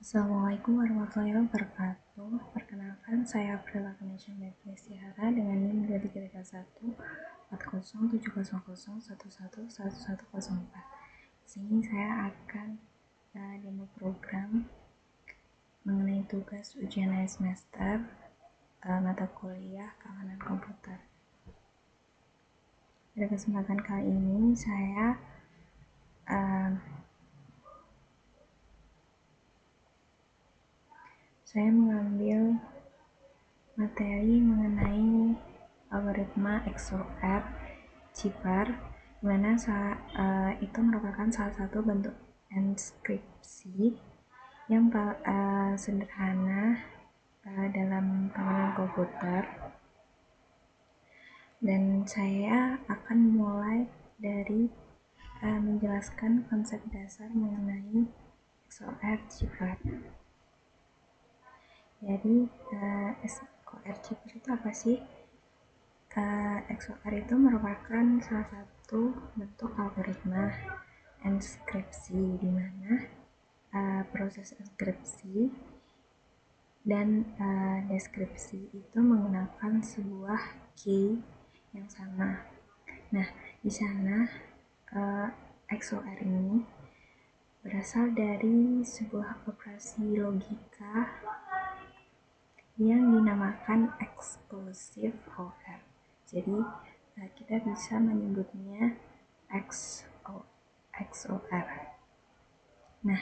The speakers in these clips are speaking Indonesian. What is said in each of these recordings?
Assalamualaikum warahmatullahi wabarakatuh. Perkenalkan, saya April Agnesha Metlesiara dengan NIM 2331407001111104. Di sini saya akan demo program mengenai tugas ujian akhir semester mata kuliah keamanan komputer. Pada kesempatan kali ini saya mengambil materi mengenai algoritma XOR CIFAR, di mana itu merupakan salah satu bentuk enskripsi yang sederhana dalam keamanan komputer. Dan saya akan mulai dari menjelaskan konsep dasar mengenai XOR CIFAR. Jadi XOR CIFAR itu apa sih? XOR itu merupakan salah satu bentuk algoritma enskripsi di mana proses enskripsi dan deskripsi itu menggunakan sebuah key yang sama. Nah, di sana XOR ini berasal dari sebuah operasi logika yang dinamakan exclusive OR. Jadi kita bisa menyebutnya XOR. Nah,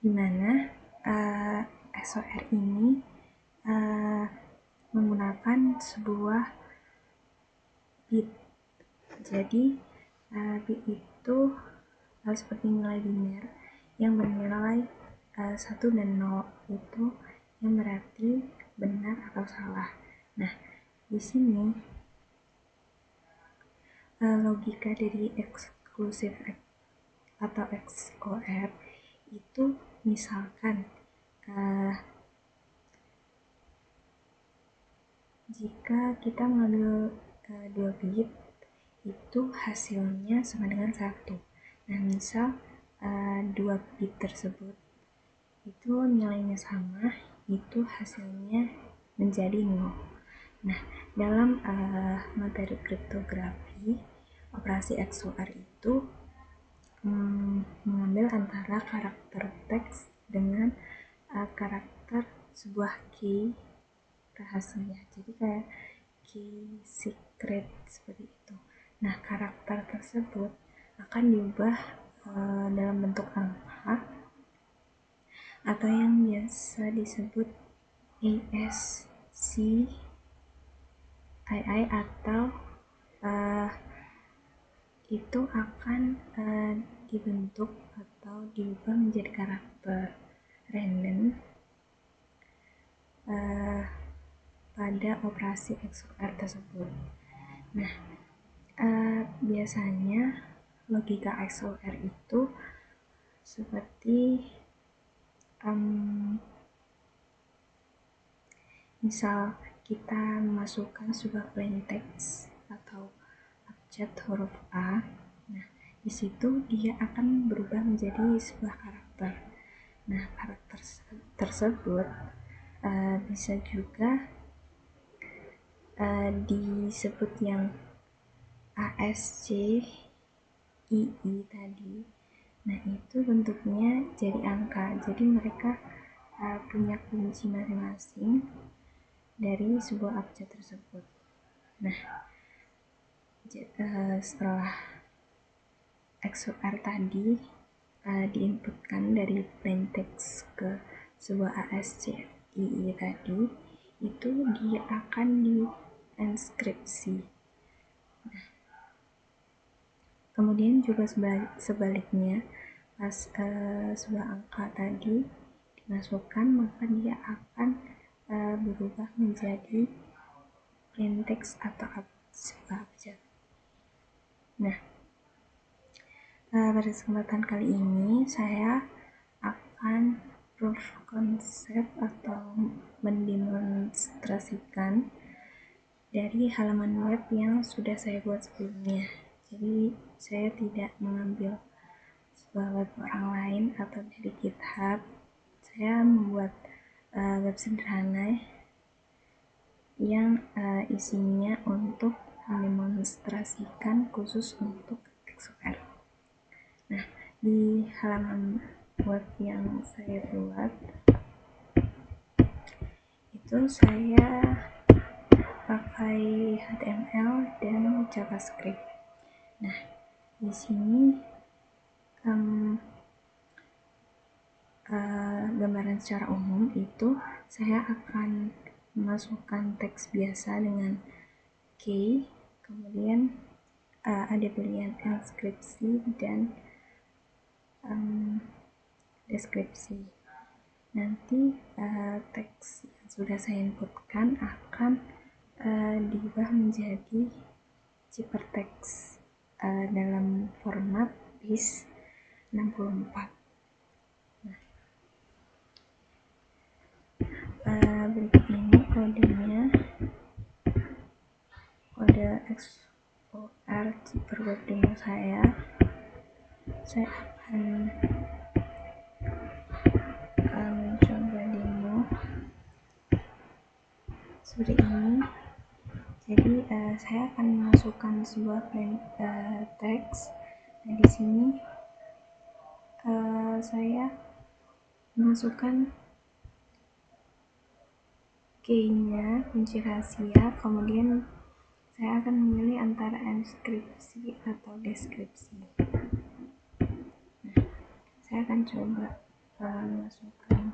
di mana XOR ini menggunakan sebuah bit. Jadi bit itu seperti nilai biner yang bernilai 1 dan 0 itu yang berarti benar atau salah. Nah, di sini logika dari exclusive atau XOR itu misalkan jika kita mengambil 2 bit itu hasilnya sama dengan 1. Nah, misal 2 bit tersebut itu nilainya sama, itu hasilnya menjadi 0. Nah, dalam materi kriptografi, operasi XOR itu mengambil antara karakter teks dengan karakter sebuah key rahasia. Jadi kayak key secret seperti itu. Nah, karakter tersebut akan diubah dalam bentuk angka atau yang biasa disebut ASCII atau itu akan dibentuk atau diubah menjadi karakter random pada operasi XOR tersebut. Nah, biasanya logika XOR itu seperti misal kita memasukkan sebuah plain text atau abjad huruf A. Nah, di situ dia akan berubah menjadi sebuah karakter. Nah, karakter tersebut bisa juga disebut yang ASCII tadi. Nah, itu bentuknya jadi angka. Jadi mereka punya kunci masing-masing dari sebuah abjad tersebut. Nah, setelah XOR tadi diinputkan dari plain text ke sebuah ASCII tadi, itu dia akan dienskripsi. Nah, kemudian juga sebaliknya, pas sebuah angka tadi dimasukkan, maka dia akan berubah menjadi plain text atau sebuah abjad. Nah, pada kesempatan kali ini saya akan proof konsep atau mendemonstrasikan dari halaman web yang sudah saya buat sebelumnya. Jadi saya tidak mengambil sebuah web orang lain atau dari GitHub. saya membuat web sederhana yang isinya untuk mendemonstrasikan khusus untuk XOR. Nah, di halaman web yang saya buat itu saya pakai HTML dan JavaScript. Nah, di sini gambaran secara umum itu saya akan memasukkan teks biasa dengan key, kemudian ada pilihan inskripsi dan deskripsi. Nanti teks yang sudah saya inputkan akan diubah menjadi ciphertext dalam format base 64. Berikut ini kodenya, kode XOR cipher demo saya akan mencoba demo seperti ini. Jadi saya akan memasukkan sebuah plain teks. Nah, di sini saya masukkan key-nya, kunci rahasia, kemudian saya akan memilih antara inskripsi atau deskripsi. Nah, saya akan coba masukkan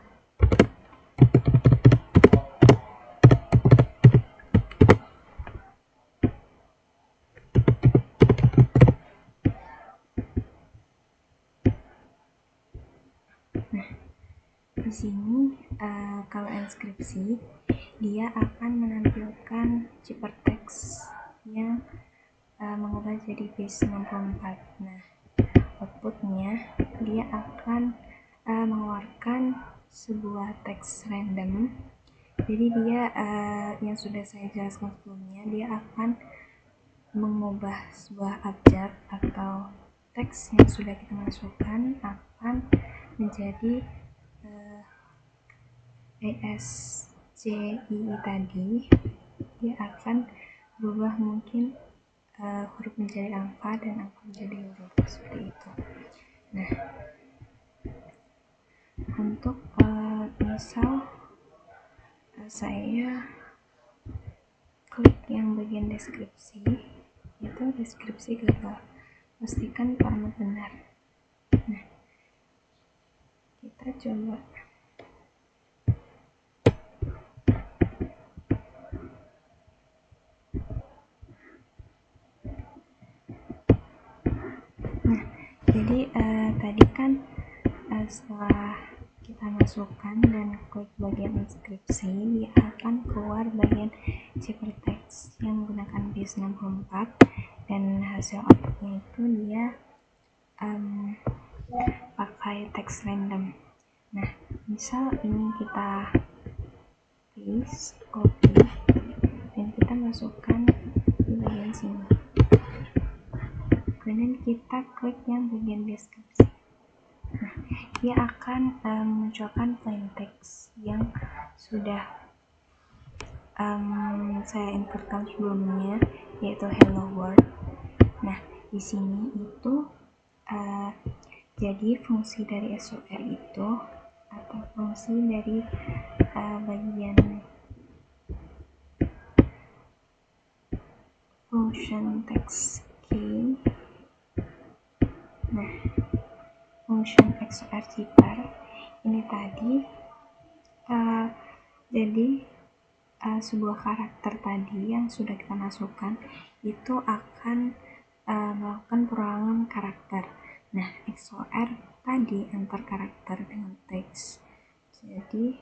di sini. Kalau inskripsi, dia akan menampilkan ciphertext yang mengubah jadi base 64. Nah, outputnya dia akan mengeluarkan sebuah teks random. Jadi dia yang sudah saya jelaskan sebelumnya, dia akan mengubah sebuah abjad atau teks yang sudah kita masukkan akan menjadi ASCII tadi. Dia akan berubah mungkin huruf menjadi angka dan angka menjadi huruf, seperti itu. Nah, untuk misal saya klik yang bagian deskripsi, itu deskripsi gagal, pastikan format benar. Nah, kita coba jadi tadi kan setelah kita masukkan dan klik bagian inskripsi, dia akan keluar bagian ciphertext yang menggunakan base 64 dan hasil outputnya itu dia pakai teks random. Nah, misal ini kita paste, copy, dan kita masukkan di bagian sini. Kemudian kita klik yang bagian deskripsi. Nah, dia akan memunculkan plain text yang sudah saya inputkan sebelumnya, yaitu hello world. Nah, di sini itu jadi fungsi dari XOR itu atau fungsi dari bagian function text key. Nah, function XOR cipher ini tadi jadi sebuah karakter tadi yang sudah kita masukkan itu akan melakukan perulangan karakter. Nah, XOR tadi antar karakter dengan teks. Jadi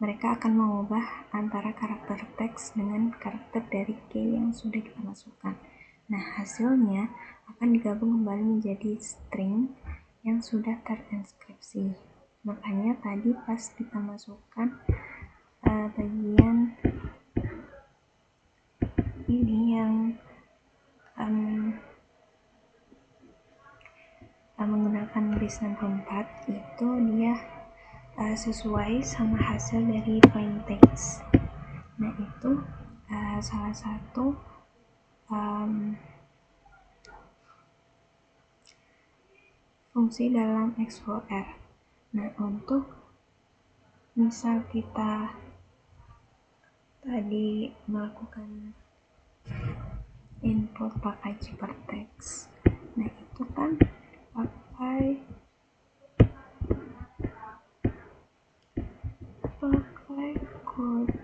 mereka akan mengubah antara karakter teks dengan karakter dari key yang sudah kita masukkan. Nah, hasilnya akan digabung kembali menjadi string yang sudah terinskripsi. Makanya tadi pas kita masukkan bagian ini yang menggunakan base64 itu dia sesuai sama hasil dari plain text. Nah itu salah satu fungsi dalam XOR. Nah untuk misal kita tadi melakukan input pakai ciphertext, nah itu kan pakai kode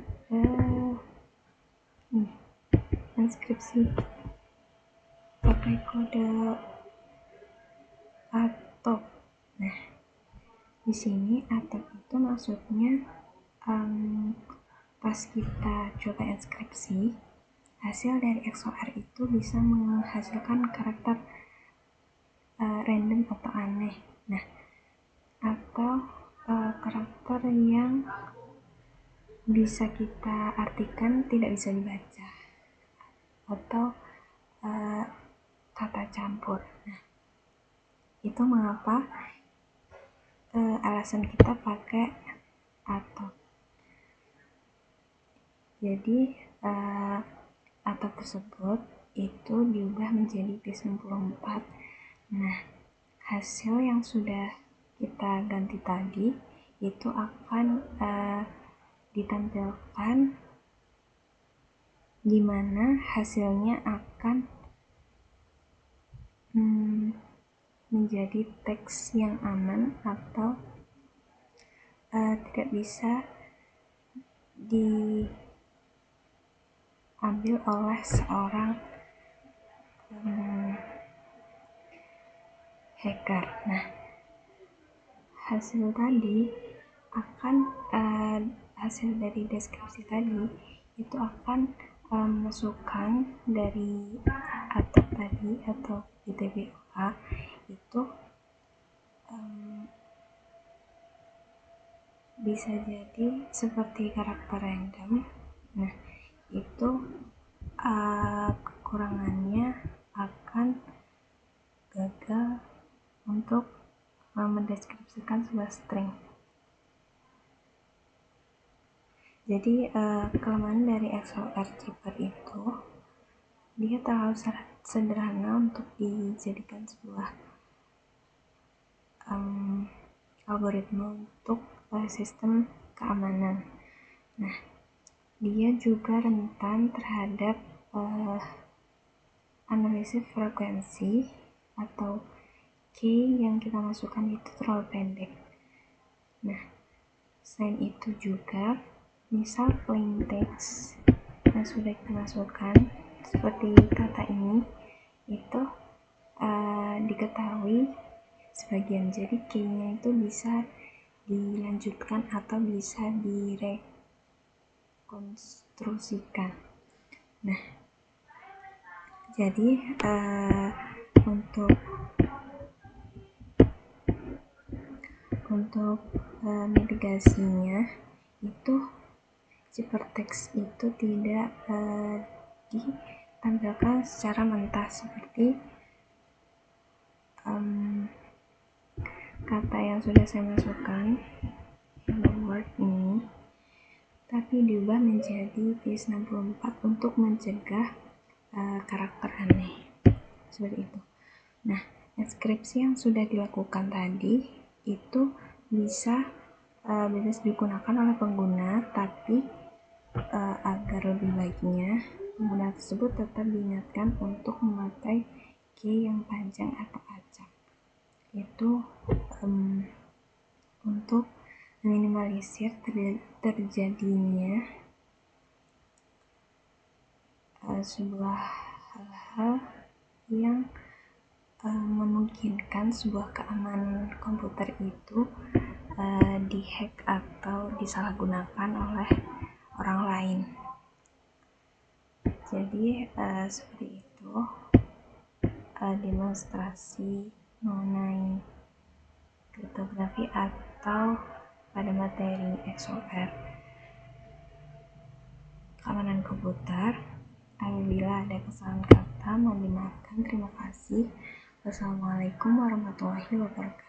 transkripsi, pakai kode atop. Nah di sini atop itu maksudnya pas kita coba enskripsi, hasil dari XOR itu bisa menghasilkan karakter random atau aneh. Nah, atau karakter yang bisa kita artikan tidak bisa dibaca, atau kata campur. Nah, itu mengapa alasan kita pakai atop. Jadi atop tersebut itu diubah menjadi base64. Nah, hasil yang sudah kita ganti tadi itu akan ditampilkan di mana hasilnya akan menjadi teks yang aman atau tidak bisa diambil oleh seorang hacker. Nah, hasil tadi akan hasil dari deskripsi tadi itu akan masukkan dari atop tadi atau ITBOA itu bisa jadi seperti karakter random. Nah itu kekurangannya akan gagal untuk mendeskripsikan sebuah string. Jadi kelemahan dari XOR cipher itu dia terlalu sederhana untuk dijadikan sebuah algoritma untuk sistem keamanan. Nah, dia juga rentan terhadap analisis frekuensi atau key yang kita masukkan itu terlalu pendek. Nah, selain itu juga misal plain text yang sudah kita masukkan seperti kata ini itu diketahui sebagian, jadi key-nya itu bisa dilanjutkan atau bisa direkonstruksikan. Nah, jadi untuk mitigasinya itu ciphertext itu tidak ditampilkan secara mentah seperti kata yang sudah saya masukkan, hello world ini, tapi diubah menjadi base64 untuk mencegah karakter aneh seperti itu. Nah, enskripsi yang sudah dilakukan tadi itu bisa bebas digunakan oleh pengguna, tapi agar lebih baiknya pengguna tersebut tetap diingatkan untuk memakai key yang panjang atau acak. Itu untuk meminimalisir terjadinya sebuah hal-hal yang memungkinkan sebuah keamanan komputer itu dihack atau disalahgunakan oleh orang lain. Jadi seperti itu demonstrasi mengenai kriptografi atau pada materi XOR keamanan komputer. Apabila ada kesalahan kata mohon dimaafkan. Terima kasih. Wassalamualaikum warahmatullahi wabarakatuh.